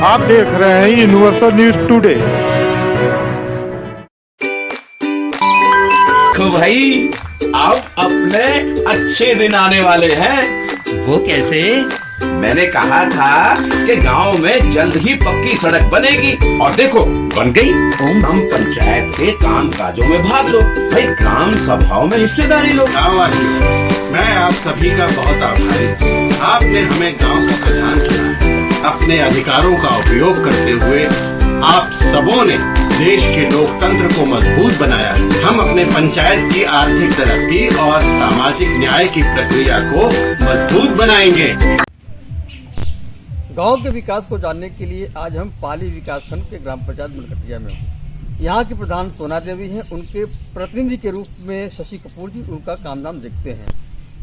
आप देख रहे हैं यूनिवर्सल न्यूज टुडे। तो भाई अब अपने अच्छे दिन आने वाले हैं। वो कैसे? मैंने कहा था कि गांव में जल्द ही पक्की सड़क बनेगी और देखो बन गई। हम पंचायत के काम काजों में भाग लो भाई, ग्राम सभाओं में हिस्सेदारी लो। मैं आप सभी का बहुत आभारी हूँ। आपने हमें गांव का प्रधान चुना। अपने अधिकारों का उपयोग करते हुए आप सबों ने देश के लोकतंत्र को मजबूत बनाया। हम अपने पंचायत की आर्थिक तरक्की और सामाजिक न्याय की प्रक्रिया को मजबूत बनाएंगे। गांव के विकास को जानने के लिए आज हम पाली विकासखंड के ग्राम पंचायत मलकटिया में हैं। यहाँ की प्रधान सोना देवी हैं। उनके प्रतिनिधि के रूप में शशि कपूर जी उनका काम नाम देखते हैं।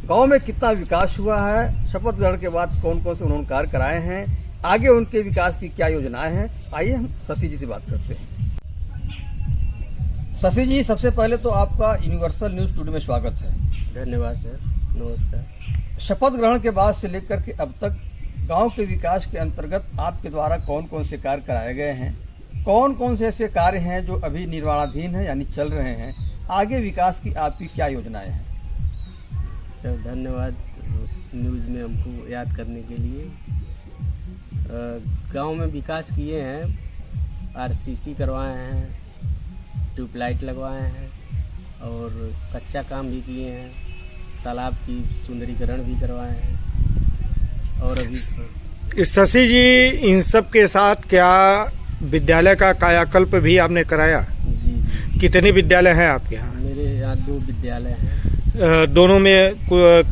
गांव में कितना विकास हुआ है, शपथ ग्रहण के बाद कौन कौन से उन्होंने कार्य कराए हैं, आगे उनके विकास की क्या योजनाएं हैं, आइए हम शशि जी से बात करते हैं। शशि जी, सबसे पहले तो आपका यूनिवर्सल न्यूज टुडे में स्वागत है। धन्यवाद सर, नमस्कार। शपथ ग्रहण के बाद से लेकर के अब तक गांव के विकास के अंतर्गत आपके द्वारा कौन कौन से कार्य कराए गए हैं, कौन कौन से ऐसे कार्य हैं जो अभी निर्माणाधीन है यानी चल रहे हैं, आगे विकास की आपकी क्या योजनाएं हैं? सर धन्यवाद न्यूज़ में हमको याद करने के लिए। गांव में विकास किए हैं, आरसीसी करवाए हैं, ट्यूबलाइट लगवाए हैं और कच्चा काम भी किए हैं, तालाब की सुंदरीकरण भी करवाए हैं। और अभी शशि जी, इन सब के साथ क्या विद्यालय का कायाकल्प भी आपने कराया? जी। कितने विद्यालय हैं आपके यहाँ? मेरे यहाँ 2 विद्यालय हैं। दोनों में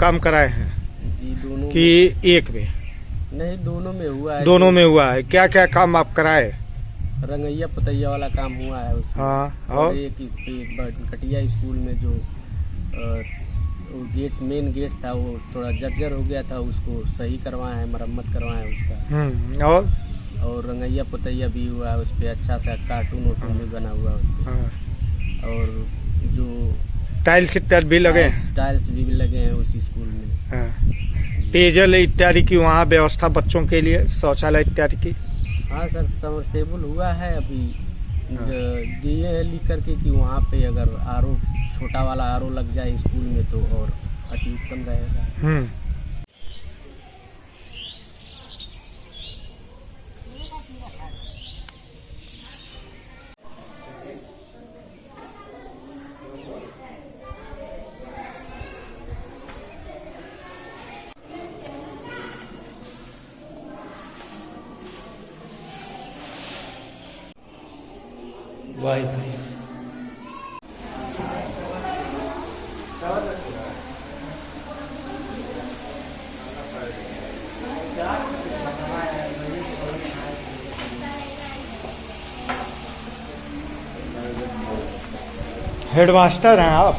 काम कराए हैं? जी, दोनों कि एक में? नहीं, दोनों में हुआ है। दोनों में हुआ है। क्या क्या काम आप कराए? रंगैया पतैया वाला काम हुआ है उसमें। हाँ, और एक कटिया स्कूल में जो मेन गेट था वो थोड़ा जर्जर हो गया था, उसको सही करवाए हैं, मरम्मत करवाए हैं उसका। और रंगैया पतैया भी हुआ है, उस पर अच्छा सा कार्टून भी बना हुआ है। और जो टाइल्स इत्यादि भी लगे? टाइल्स भी लगे हैं उस स्कूल में। पेयजल इत्यादि की वहाँ व्यवस्था बच्चों के लिए, शौचालय इत्यादि की? हाँ सर, समरसेबल हुआ है। अभी दिए हैं लिख करके कि वहाँ पे अगर आरओ, छोटा वाला आरओ लग जाए स्कूल में तो और अति उत्तम रहेगा। वाईफाई हेडमास्टर हैं आप?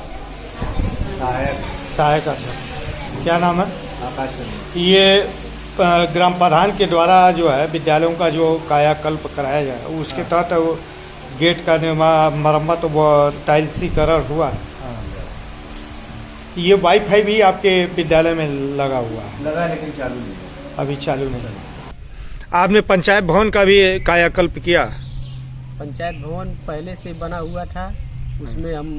सहायक। क्या नाम है? आकाश। ये ग्राम प्रधान के द्वारा जो है विद्यालयों का जो कायाकल्प कराया जाए उसके तहत वो गेट का निर्माण, मरम्मत, वो टाइल्सीकरण हुआ है। ये वाईफाई भी आपके विद्यालय में लगा हुआ है? लगा, लेकिन चालू नहीं, अभी चालू नहीं। आपने पंचायत भवन का भी कायाकल्प किया? पंचायत भवन पहले से बना हुआ था, उसमें हम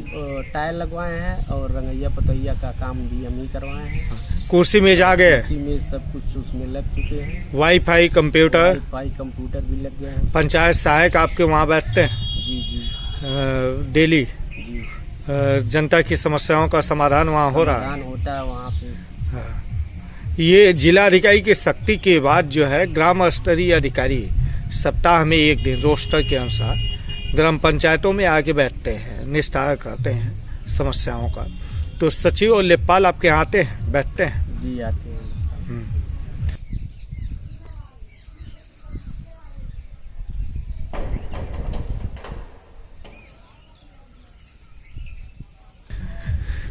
टाइल लगवाए हैं और रंगैया पतैया का काम भी हम ही करवाए हैं। कुर्सी मेज आ गए? कुर्सी मेज सब कुछ उसमें लग चुके हैं। वाईफाई, कंप्यूटर भी लग गए हैं। पंचायत सहायक आपके वहाँ बैठते हैं? जी। डेली? जी। जनता की समस्याओं का समाधान वहाँ हो रहा है? समाधान होता है वहाँ पे। ये जिला अधिकारी की सख्ती के बाद जो है ग्राम स्तरीय अधिकारी सप्ताह में 1 दिन रोस्टर के अनुसार ग्राम पंचायतों में आके बैठते हैं, निस्तार करते हैं समस्याओं का। तो सचिव और लेखपाल आपके यहाँ आते हैं, बैठते हैं? जी, आते हैं।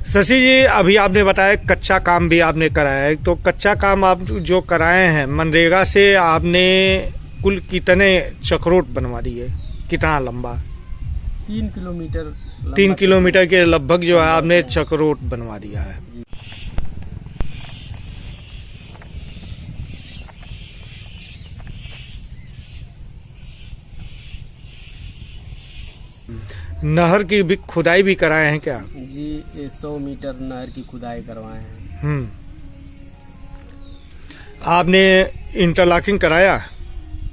शशि जी, अभी आपने बताया कच्चा काम भी आपने कराया है, तो कच्चा काम आप जो कराए हैं मनरेगा से आपने कुल कितने चक्रोट बनवा दिए? कितना लंबा? 3 किलोमीटर। 3 किलोमीटर के लगभग जो है आपने चक्रोट बनवा दिया है। नहर की भी खुदाई भी कराए हैं क्या? जी 100 मीटर नहर की खुदाई करवाए हैं। आपने इंटरलॉकिंग कराया?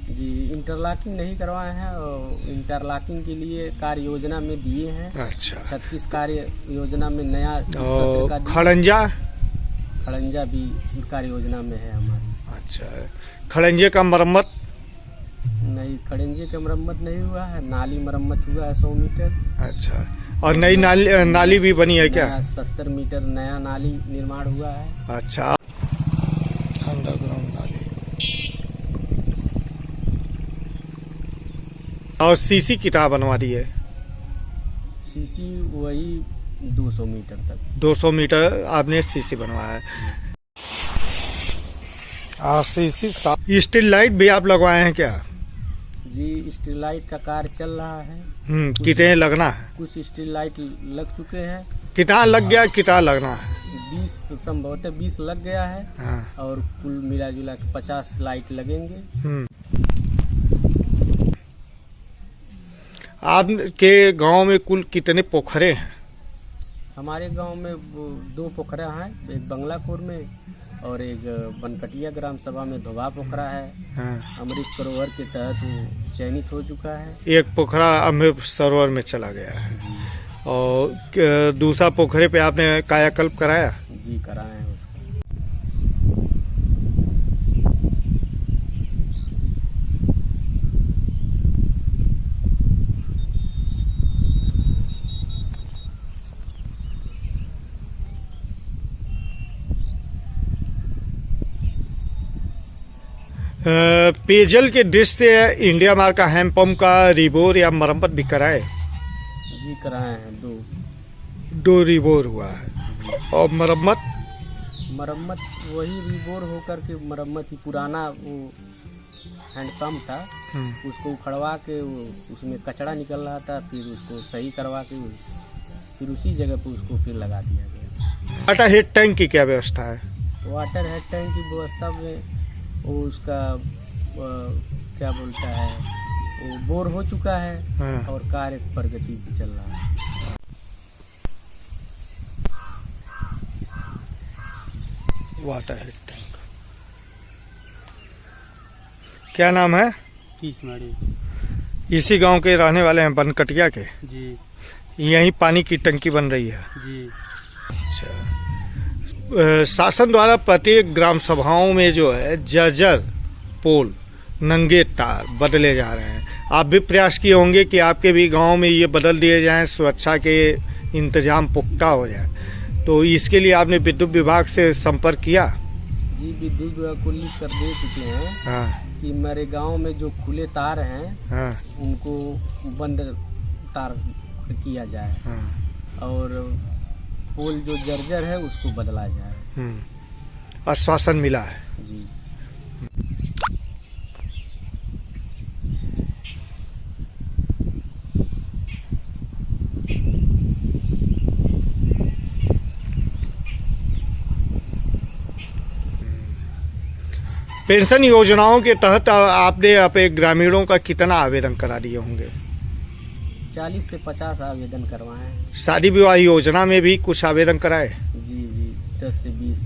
जी इंटरलॉकिंग नहीं करवाए हैं, और इंटरलॉकिंग के लिए कार्य योजना में दिए हैं। अच्छा। 36 कार्य योजना में नया और का खड़ंजा भी कार्य योजना में है हमारी। अच्छा। खड़ंजे का मरम्मत? नहीं, खड़ंजे का मरम्मत नहीं हुआ है, नाली मरम्मत हुआ है 100 मीटर। अच्छा। और नई नाली भी बनी है क्या? 70 मीटर नया नाली निर्माण हुआ है। अच्छा। अंडरग्राउंड नाली। और सीसी कितना बनवा दी है? सीसी वही 200 मीटर तक। 200 मीटर आपने सीसी बनवाया है। सीसी स्ट्रीट लाइट भी आप लगवाए हैं क्या? जी स्ट्रीट लाइट का कार्य चल रहा है। कितने लगना है? कुछ स्ट्रीट लाइट लग चुके हैं। कितना लग गया, कितना लगना है? 20 तो संभवतः 20 लग गया है। हाँ। और कुल मिला जुला के 50 लाइट लगेंगे। आपके गांव में कुल कितने पोखरे हैं? हमारे गांव में 2 पोखरा हैं, एक बंगलापुर में और एक बनकटिया ग्राम सभा में धोबा पोखरा है। हाँ। अमृत सरोवर के तहत वो चयनित हो चुका है। एक पोखरा अमृत सरोवर में चला गया है। और दूसरा पोखरे पे आपने कायाकल्प कराया? जी कराए हैं उसको। पेयजल के दृष्टि से इंडिया मार्क का हैंडपंप का रिबोर या मरम्मत भी कराए? जी कराए हैं 2 रिबोर हुआ है। और मरम्मत वही रिबोर होकर के मरम्मत ही, पुराना वो हैंडपंप था उसको उखड़वा के उसमें कचरा निकल रहा था, फिर उसको सही करवा के फिर उसी जगह पे उसको फिर लगा दिया गया। वाटर हेड टैंक की क्या व्यवस्था है? वाटर हेड टैंक की व्यवस्था में वो उसका क्या बोलता है, वो बोर हो चुका है। हाँ। और कार्य प्रगति पे चल रहा है। Water head tank. क्या नाम है? किसमाड़ी। इसी गांव के रहने वाले हैं, बनकटिया के? जी। यहीं पानी की टंकी बन रही है? जी। अच्छा। शासन द्वारा प्रत्येक ग्राम सभाओं में जो है जर्जर पोल, नंगे तार बदले जा रहे हैं। आप भी प्रयास किए होंगे कि आपके भी गांव में ये बदल दिए जाएं, सुरक्षा के इंतजाम पुख्ता हो जाए। तो इसके लिए आपने विद्युत विभाग से संपर्क किया? जी विद्युत विभाग को लिख कर दे चुके हैं। हाँ। कि मेरे गांव में जो खुले तार हैं हाँ। उनको बंद तार किया जाए। हाँ। और पोल जो जर्जर है उसको बदला जाए। आश्वासन मिला है? जी। पेंशन योजनाओं के तहत आपने अपने ग्रामीणों का कितना आवेदन करा दिए होंगे? 40 से 50 आवेदन करवाए हैं। शादी विवाह योजना में भी कुछ आवेदन कराए? जी 10 से 20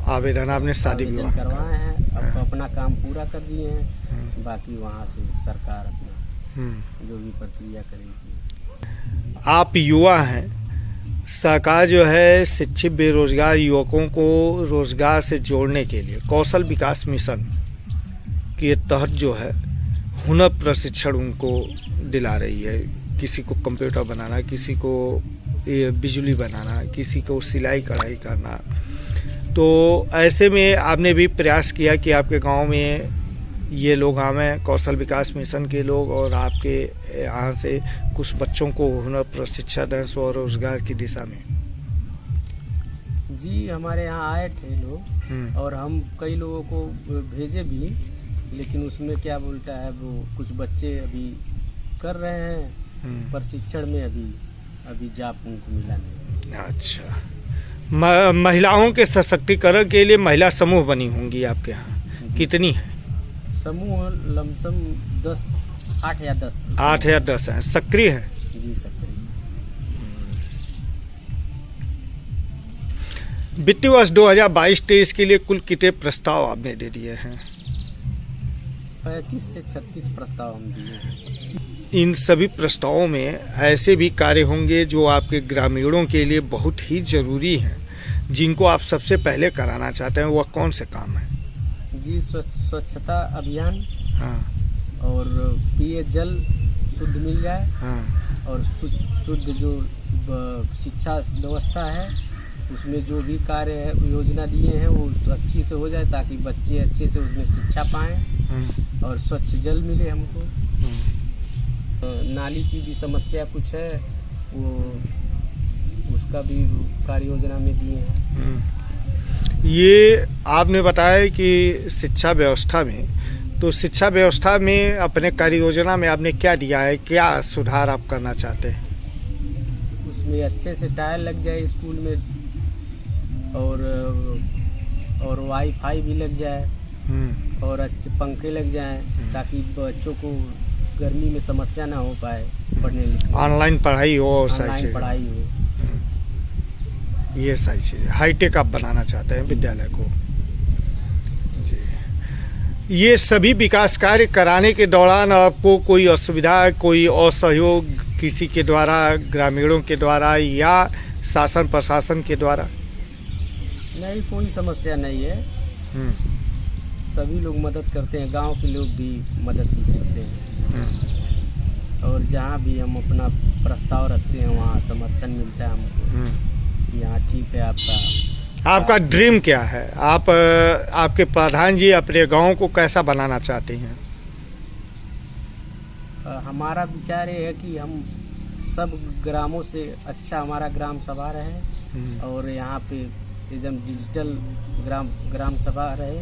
आवेदन आपने शादी विवाह करवाए हैं। अब अपना काम पूरा कर दिए हैं, बाकी वहाँ से सरकार अपना जो भी प्रक्रिया करेगी। आप युवा हैं, सरकार जो है शिक्षित बेरोजगार युवकों को रोजगार से जोड़ने के लिए कौशल विकास मिशन के तहत जो है हुनर प्रशिक्षण उनको दिला रही है। किसी को कंप्यूटर बनाना, किसी को बिजली बनाना, किसी को सिलाई कढ़ाई करना। तो ऐसे में आपने भी प्रयास किया कि आपके गांव में ये लोग आवें, कौशल विकास मिशन के लोग, और आपके यहाँ से कुछ बच्चों को हुनर प्रशिक्षण दें स्वरोजगार की दिशा में। जी हमारे यहाँ आए थे लोग और हम कई लोगों को भेजे भी, लेकिन उसमें क्या बोलता है वो कुछ बच्चे अभी कर रहे हैं प्रशिक्षण में, अभी जॉब उनको मिला नहीं। अच्छा। महिलाओं के सशक्तिकरण के लिए महिला समूह बनी होंगी आपके यहाँ, कितनी है? समूह लमसम 8 या 10 8 या 10 हैं। सक्रिय हैं? जी सकते हैं। वित्तीय वर्ष 2022-23 के लिए कुल कितने प्रस्ताव आपने दे दिए हैं? 35 से 36 प्रस्ताव हम दिए हैं। इन सभी प्रस्तावों में ऐसे भी कार्य होंगे जो आपके ग्रामीणों के लिए बहुत ही जरूरी हैं, जिनको आप सबसे पहले कराना चाहते हैं, वह कौन से काम है? जी स्वच्छता अभियान, हाँ और पिए जल शुद्ध मिल जाए, हाँ और शुद्ध जो शिक्षा व्यवस्था है उसमें जो भी कार्य है योजना दिए हैं वो अच्छी से हो जाए, ताकि बच्चे अच्छे से उसमें शिक्षा पाएं और स्वच्छ जल मिले हमको। नाली की भी समस्या कुछ है, वो उसका भी कार्य योजना में दिए हैं। ये आपने बताया कि शिक्षा व्यवस्था में, तो शिक्षा व्यवस्था में अपने कार्य योजना में आपने क्या दिया है, क्या सुधार आप करना चाहते हैं? उसमें अच्छे से टायर लग जाए स्कूल में, और वाईफाई भी लग जाए, और अच्छे पंखे लग जाएं, ताकि बच्चों को गर्मी में समस्या ना हो पाए पढ़ने लिखने। ऑनलाइन पढ़ाई हो, ऑनलाइन पढ़ाई हो, ये सारी चीजें हाईटेक आप बनाना चाहते हैं विद्यालय को। जी, ये सभी विकास कार्य कराने के दौरान आपको कोई असुविधा, कोई असहयोग किसी के द्वारा, ग्रामीणों के द्वारा या शासन प्रशासन के द्वारा? नहीं, कोई समस्या नहीं है। सभी लोग मदद करते हैं, गांव के लोग भी मदद भी करते हैं, और जहां भी हम अपना प्रस्ताव रखते हैं वहां समर्थन मिलता है हमको। यहाँ ठीक है आपका ड्रीम क्या है? आपके प्रधान जी अपने गांव को कैसा बनाना चाहते हैं? हमारा विचार ये है कि हम सब ग्रामों से अच्छा हमारा ग्राम सभा रहे, और यहाँ पे एकदम डिजिटल ग्राम सभा रहे,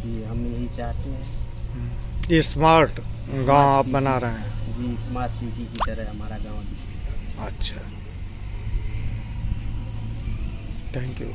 कि हम यही चाहते हैं। स्मार्ट गांव आप बना रहे हैं? जी, स्मार्ट सिटी की तरह हमारा गांव भी। अच्छा, थैंक यू।